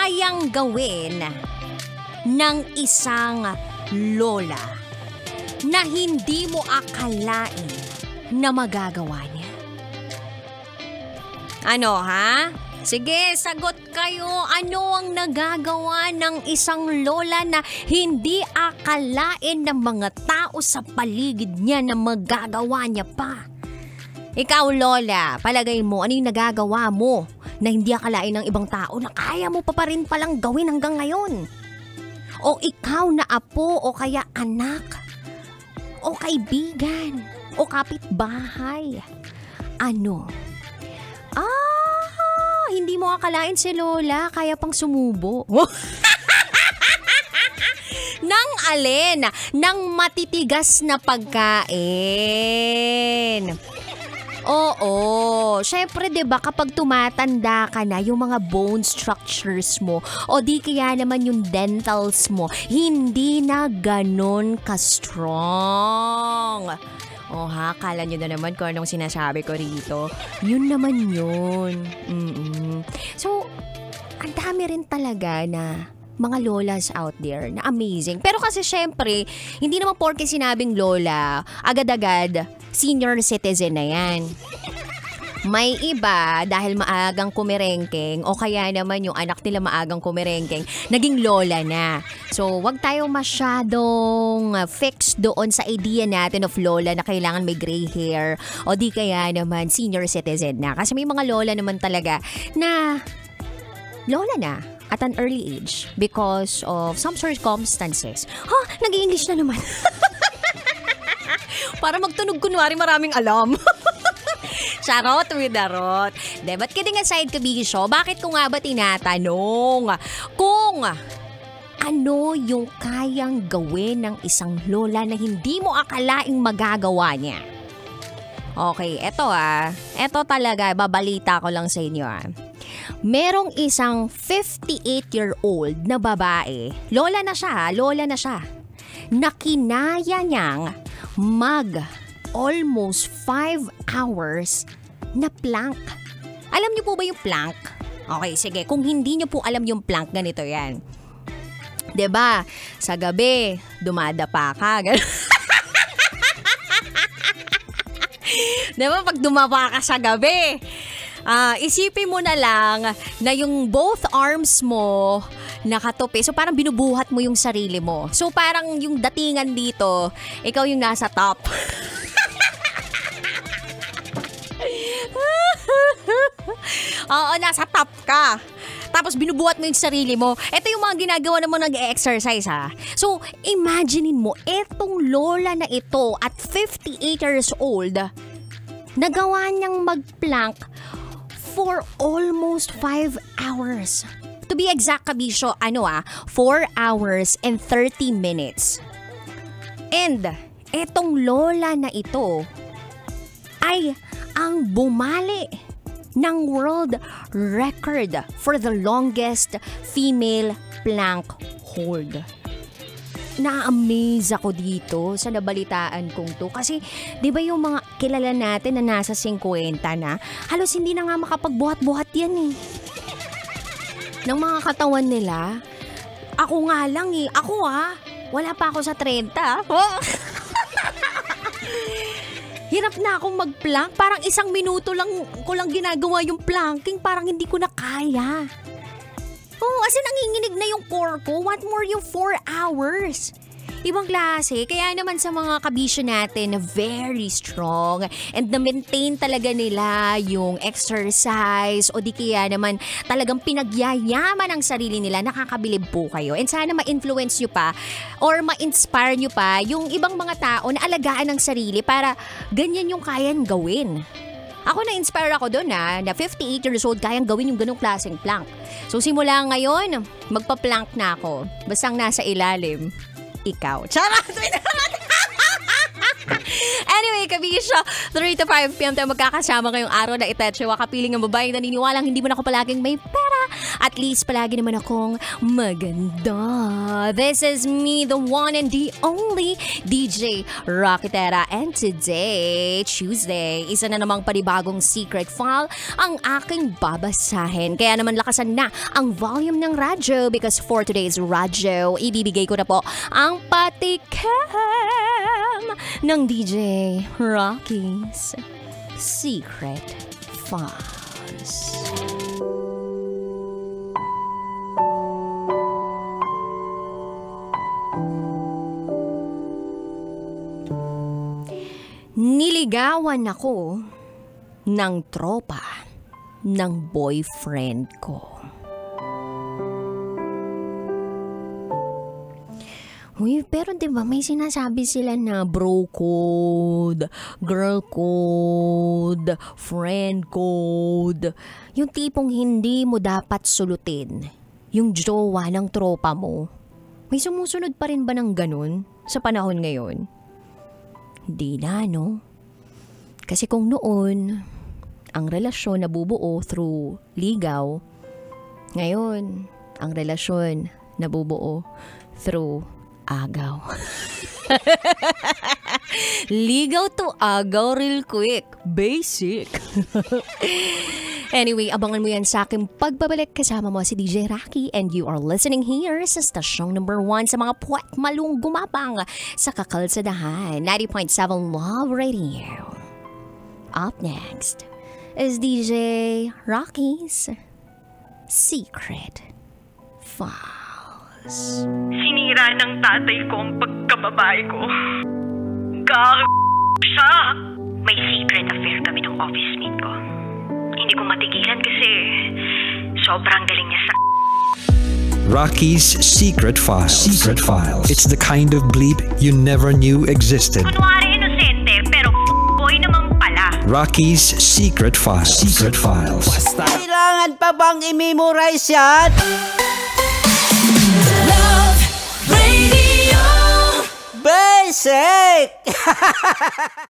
kayang gawin ng isang lola na hindi mo akalain na magagawa niya? Ano ha? Sige, sagot kayo. Ano ang nagagawa ng isang lola na hindi akalain ng mga tao sa paligid niya na magagawa niya pa? Ikaw, lola, palagay mo, ano yung nagagawa mo na hindi akalain ng ibang tao na kaya mo pa rin palang gawin hanggang ngayon? O ikaw na apo o kaya anak? O kaibigan? O kapitbahay? Ano? Hindi mo akalain si lola kaya pang sumubo. Nang alin? Nang matitigas na pagkain. Oo, syempre 'di ba kapag tumatanda ka na, yung mga bone structures mo o di kaya naman yung dentals mo hindi na ganon ka-strong. O ha, kala nyo na naman kung anong sinasabi ko rito. Yun naman yun. So, ang dami rin talaga na mga lolas out there na amazing. Pero kasi syempre, hindi naman porke sinabing lola, agad-agad senior citizen na yan. May iba dahil maagang kumirengkeng o kaya naman yung anak nila maagang kumirengkeng, naging lola na. So, wag tayo masyadong fixed doon sa idea natin of lola na kailangan may gray hair o di kaya naman senior citizen na. Kasi may mga lola naman talaga na lola na at an early age because of some circumstances. Nag-i-English na naman. Para magtunog kunwari maraming alam. Charot with the rot. But kidding aside, Kabisyo, bakit ko nga ba tinatanong kung ano yung kayang gawin ng isang lola na hindi mo akalaing magagawa niya? Okay, eto talaga, babalita ko lang sa inyo Merong isang 58-year-old na babae, lola na siya, na kinaya niyang almost 5 hours na plank. Alam niyo po ba yung plank? Okay, sige. Kung hindi niyo po alam yung plank, ganito yan. 'Di ba? Sa gabi, dumadapa ka. 'Di ba? Pag dumapa ka sa gabi, isipin mo na lang na yung both arms mo nakatupi. So parang binubuhat mo yung sarili mo. So parang yung datingan dito, ikaw yung nasa top. Oo, nasa top ka. Tapos binubuhat mo yung sarili mo. Ito yung mga ginagawa na mo nag-exercise So, imaginein mo, etong lola na ito at 58 years old, nagawa niyang mag-plank for almost 5 hours. To be exact, Kabisyo, 4 hours and 30 minutes. And, etong lola na ito ay ang bumali ng world record for the longest female plank hold. Na-amaze ako dito sa nabalitaan kong to. Kasi, di ba yung mga kilala natin na nasa 50 na, halos hindi na nga makapagbuhat-buhat yan ng mga katawan nila. Ako nga lang Ako wala pa ako sa 30. Hirap na akong mag-plank. Parang 1 minuto lang ko lang ginagawa yung planking. Parang hindi ko na kaya. As in, nanginginig na yung core ko. What more yung 4 hours? Ibang klase. Kaya naman sa mga kabisyo natin na very strong and na-maintain talaga nila yung exercise o di kaya naman talagang pinagyayaman ang sarili nila, nakakabilib po kayo. And sana ma-influence nyo pa or ma-inspire nyo pa yung ibang mga tao na alagaan ng sarili para ganyan yung kayang gawin. Ako na-inspire ako doon na 58 years old kayang gawin yung ganong klaseng plank. So simula ngayon, magpa-plank na ako. Bastang nasa ilalim. Ikaw. Charot! Anyway, kabisya, 3 to 5 p.m. tayo magkakasama ngayong araw na itetsewa. Kapiling ang babaeng naniniwalang hindi mo na ako palaging may pera. At least palagi naman akong maganda. This is me, the one and the only DJ Rocketera. And today, Tuesday, isa na namang panibagong secret file ang aking babasahin. Kaya naman lakasan na ang volume ng radyo because for today's radyo, ibibigay ko na po ang patikem ng DJ Rocky's Secret Files. Niligawan ako ng tropa ng boyfriend ko. Uy, pero diba may sinasabi sila na bro code, girl code, friend code. Yung tipong hindi mo dapat sulutin yung jowa ng tropa mo. May sumusunod pa rin ba ng ganun sa panahon ngayon? Di na, no? Kasi kung noon, ang relasyon nabubuo through ligaw, ngayon, ang relasyon nabubuo through agaw. Ligaw to agaw real quick. Basic. Anyway, abangan mo yan sa aking pagbabalik. Kasama mo si DJ Rocky and you are listening here sa stasyong number 1 sa mga puwet malung gumapang sa kakalsadahan. 90.7 Love Radio. Up next is DJ Rocky's Secret Files. Sinira ng tatay ko ang pagkababae ko. Siya! May secret affair kami ng office mate ko. Hindi ko matigilan kasi sobrang galing niya sa... Rocky's Secret Files. Secret Files. It's the kind of bleep you never knew existed. Kunwari inosente, pero boy naman pala. Rocky's Secret Files. Secret Files. Kailangan pa bang i-memorize yan? Love Radio. Basic!